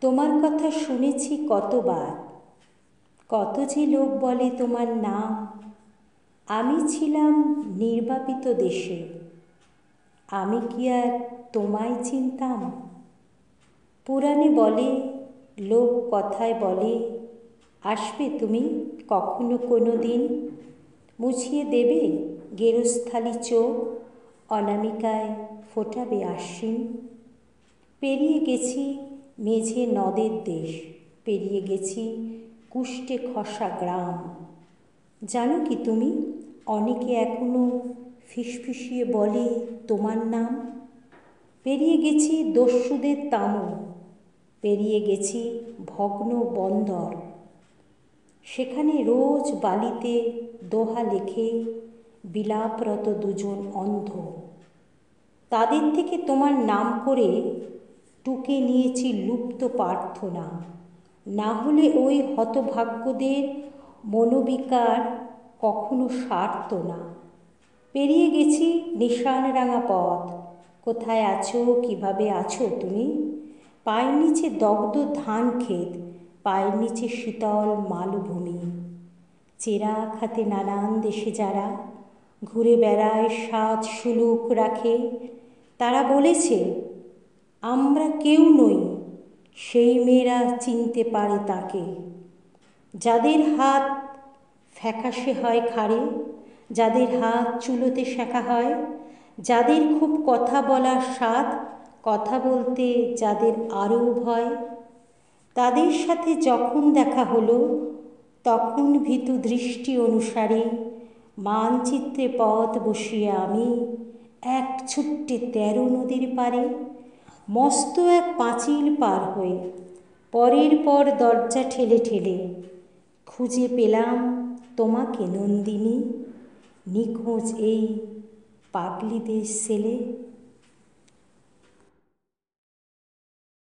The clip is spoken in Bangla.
তোমার কথা শুনেছি কতবার, কত যে লোক বলে তোমার নাম। আমি ছিলাম নির্বাপিত দেশে, আমি কি আর তোমায় চিনতাম? পুরাণে বলে, লোক কথায় বলে, আসবে তুমি কখনো কোনো দিন, মুছিয়ে দেবে গেরস্থালি চোখ, অনামিকায় ফোটাবে আশ্বিন। পেরিয়ে গেছি মেঝে নদের দেশ, পেরিয়ে গেছি কুষ্ঠে খসা গ্রাম। জানো কি তুমি, অনেকে এখনো ফিসফিসিয়ে বলে তোমার নাম। পেরিয়ে গেছি দস্যুদের তামু, পেরিয়ে গেছি ভগ্ন বন্দর, সেখানে রোজ বালিতে দোহা লেখে বিলাপরত দুজন অন্ধ। তাদের থেকে তোমার নাম করে টুকে নিয়েছি লুপ্ত প্রার্থনা, না হলে ওই হতভাগ্যদের মনোবিকার কখনো সারত না। পেরিয়ে গেছি নিশানরাঙা পথ, কোথায় আছো কিভাবে আছো তুমি? পায়ের নিচে দগ্ধ ধান ক্ষেত, পায়ের নিচে শীতল মালভূমি। চেরাগ হাতে নানান দেশে যারা ঘুরে বেড়ায়, সাত সুলুক রাখে, তারা বলেছে আমরা কেউ নই, সেই মেয়েরা চিনতে পারে তাকে। যাদের হাত ফ্যাকাশে হয় খাড়ে, যাদের হাত চুলোতে শেখা হয়, যাদের খুব কথা বলার স্বাদ, কথা বলতে যাদের আরও ভয়, তাদের সাথে যখন দেখা হলো তখন ভীতু দৃষ্টি অনুসারে মানচিত্রে পথ বসিয়ে আমি এক ছুট্টে 13 নদীর পারে, মস্ত এক পাঁচিল পার হয়ে, পরের পর দরজা ঠেলে ঠেলে খুঁজে পেলাম তোমাকে নন্দিনী, নিখোঁজ এই পাগলিদের ছেলে।